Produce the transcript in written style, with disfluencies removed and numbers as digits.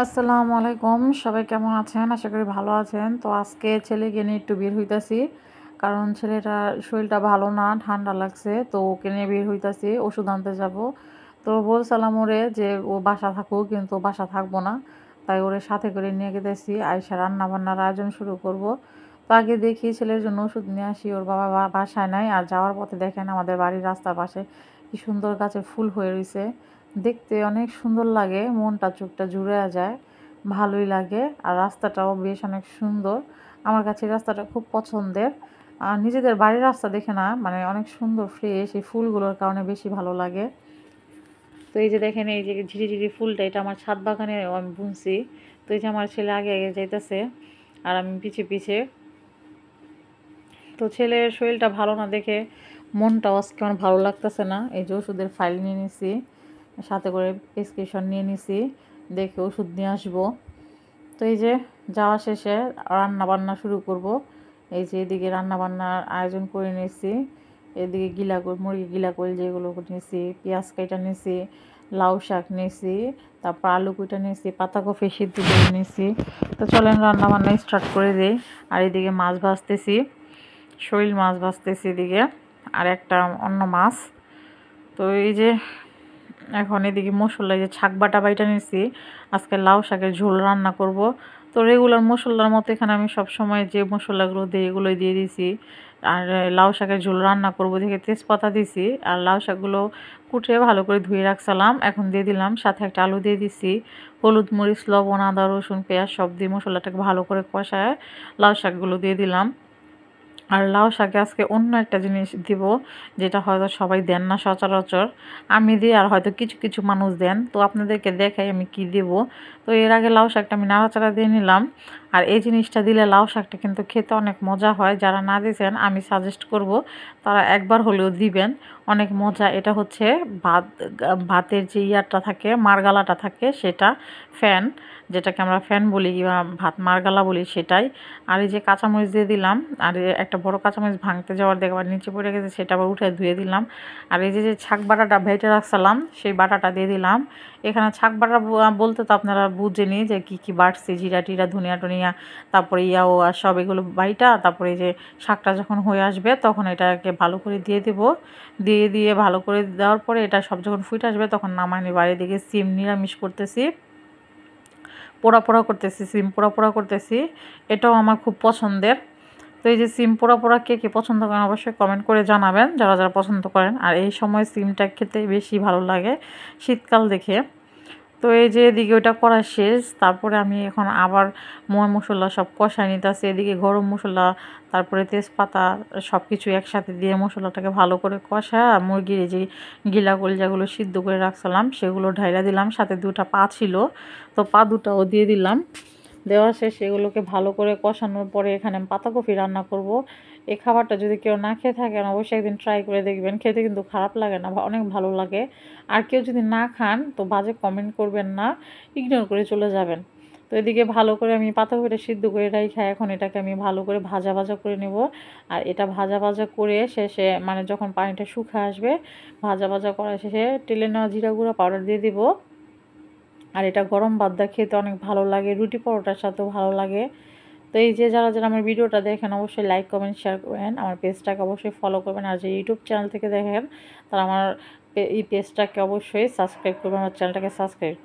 আসসালামু আলাইকুম, সবাই কেমন আছেন? আশা করি ভালো আছেন। তো আজকে ছেলেকে নিয়ে একটু বের হইতাছি। কারণ ছেলেটার শরীরটা ভালো না, ঠান্ডা লাগছে। তো ওকে নিয়ে বের হইতাছি, ওষুধ আনতে যাব। তো বলছিলাম ওরে যে ও বাসা থাকুক, কিন্তু ও বাসা থাকবো না। তাই ওরে সাথে করে নিয়ে গেতেছি। আইসা রান্না-বান্নার আয়োজন শুরু করব। তো আগে দেখি ছেলের জন্য ওষুধ নিয়ে আসি। ওর বাবা বাসায় নাই। আর যাওয়ার পথে দেখেন আমাদের বাড়ির রাস্তার পাশে কি সুন্দর গাছে ফুল হয়ে রইছে। দেখতে অনেক সুন্দর লাগে, মনটা চোখটা জুড়ায়া যায়, ভালোই লাগে। আর রাস্তাটাও বেশ অনেক সুন্দর। আমার কাছে এই রাস্তাটা খুব পছন্দের। আর নিজেদের বাড়ির রাস্তা দেখে না, মানে অনেক সুন্দর ফ্রেশ, এই ফুলগুলোর কারণে বেশি ভালো লাগে। তো এই যে দেখেন, এই যে ঝিরিঝিরি ফুলটা, এটা আমার ছাদ বাগানে আমি বুনছি। তো এই যে আমার ছেলে আগে আগে যাইতেছে আর আমি পিছে পিছে। তো ছেলের শরীরটা ভালো না দেখে মনটাও আজকে আমার ভালো লাগতেছে না। এই যে ওষুধের ফাইল নিয়ে নিছি, সাথে করে প্রেসক্রিপশন নিয়ে নিছি, দেখে ওষুধ নিয়ে আসবো। তো এই যে যাওয়া শেষে রান্না বান্না শুরু করব। এই যে এদিকে রান্না বান্নার আয়োজন করে নিয়েছি। এদিকে মুরগি গিলা যেগুলো নিয়েছি, পেঁয়াজ কাটা নিয়েছি, লাউ শাক নিয়েছি, তারপর আলু কুইটা নিয়েছি, পাতাকপি সিদ্ধ করে নিয়েছি। তো চলেন রান্না বান্না স্টার্ট করে দিই। আর এদিকে মাছ ভাজতেছি, শৈল মাছ ভাজতেছি এদিকে, আর একটা অন্য মাছ। তো এই যে এখন এদিকে মশলা, যে শাক বাটা বাইটা নিয়েছি, আজকে লাউ শাকের ঝোল রান্না করব। তো রেগুলার মশলার মতো এখানে আমি সব সময় যে মশলাগুলো দিই এগুলোই দিয়ে দিছি। আর লাউ শাকের ঝোল রান্না করব দেখে তেজপাতা দিছি, আর লাউ শাকগুলো কুটে ভালো করে ধুয়ে রাখছিলাম, এখন দিয়ে দিলাম। সাথে একটা আলু দিয়ে দিছি, হলুদ মরিচ লবণ আদা রসুন পেঁয়াজ সব দিয়ে মশলাটাকে ভালো করে কষায় লাউ শাকগুলো দিয়ে দিলাম। আর লাউ শাকে আজকে অন্য একটা জিনিস দিব, যেটা হয়তো সবাই দেন না সচরাচর। আমি দিই, আর হয়তো কিছু কিছু মানুষ দেন। তো আপনাদেরকে দেখাই আমি কি দেব। তো এর আগে লাউ শাকটা আমি নাড়াচাড়া দিয়ে নিলাম। আর এই জিনিসটা দিলে লাউ শাকটা কিন্তু খেতে অনেক মজা হয়। যারা না দিয়েছেন আমি সাজেস্ট করব তারা একবার হলেও দিবেন, অনেক মজা। এটা হচ্ছে ভাতের যে ইয়ারটা থাকে, মারগালাটা থাকে, সেটা ফ্যান, যেটাকে আমরা ফ্যান বলি বা ভাত মারগালা বলি, সেটাই। আর এই যে কাঁচামরিচ দিয়ে দিলাম। আর একটা বড় কাঁচামরিচ ভাঙতে যাওয়ার দেখবার নিচে পড়ে গেছে, সেটা আবার উঠে ধুয়ে দিলাম। আর এই যে শাক বাটাটা ভেজে রাখছিলাম, সেই বাটাটা দিয়ে দিলাম। এখানে শাক বাটা বলতে তো আপনারা বুঝেনি যে কি কি বাটছি, জিরা টিরা ধনিয়া টনিয়া, তারপরে ইয়াও আর সব এগুলো বাইটা, তারপরে এই যে শাকটা যখন হয়ে আসবে তখন এটাকে ভালো করে দিয়ে দেবো। দিয়ে ভালো করে দেওয়ার পরে এটা সব যখন ফুটে আসবে তখন নামানি। বাড়ি দিকে সিম নিরামিষ করতেছি, পোড়া পোড়া করতেছি, সিম পোড়া পোড়া করতেছি। এটাও আমার খুব পছন্দের। তো এই যে সিম পোড়া পোড়া কে কে পছন্দ করেন অবশ্যই কমেন্ট করে জানাবেন, যারা যারা পছন্দ করেন। আর এই সময় সিমটা খেতে বেশি ভালো লাগে, শীতকাল দেখে। তো এই যে এদিকে ওইটা করা শেষ, তারপরে আমি এখন আবার ময় মশলা সব কষায় নিতেছি। এদিকে গরম মশলা, তারপরে তেজপাতা সব কিছু একসাথে দিয়ে মশলাটাকে ভালো করে কষা, মুরগির এই যে কলিজাগুলো সিদ্ধ করে রাখছিলাম সেগুলো ঢাইলা দিলাম। সাথে দুটা পা ছিল, তো পা দুটাও দিয়ে দিলাম। দেওয়া শেষ, এগুলোকে ভালো করে কষানোর পরে এখানে আমি পাতাকপি রান্না করব। এই খাবারটা যদি কেউ না খেয়ে থাকেন অবশ্যই একদিন ট্রাই করে দেখবেন, খেতে কিন্তু খারাপ লাগে না, অনেক ভালো লাগে। আর কেউ যদি না খান তো বাজে কমেন্ট করবেন না, ইগনোর করে চলে যাবেন। তো এদিকে ভালো করে আমি পাতাকপিটা সিদ্ধ করে রাখি, এখন এটাকে আমি ভালো করে ভাজা ভাজা করে নেব। আর এটা ভাজা ভাজা করে শেষে, মানে যখন পানিটা শুকিয়ে আসবে, ভাজা ভাজা করা শেষে টেলে নেওয়া জিরা গুঁড়া পাউডার দিয়ে দিব। আর এটা গরম ভাত দিয়ে খেতে অনেক ভালো লাগে, রুটি পরোটার সাথেও ভালো লাগে। তো এই যে যারা যারা আমার ভিডিওটা দেখেন অবশ্যই লাইক কমেন্ট শেয়ার করবেন, আমার পেজটাকে অবশ্যই ফলো করবেন। আর যে ইউটিউব চ্যানেল থেকে দেখেন তারা আমার এই পেজটাকে অবশ্যই সাবস্ক্রাইব করবেন, আমার চ্যানেলটাকে সাবস্ক্রাইব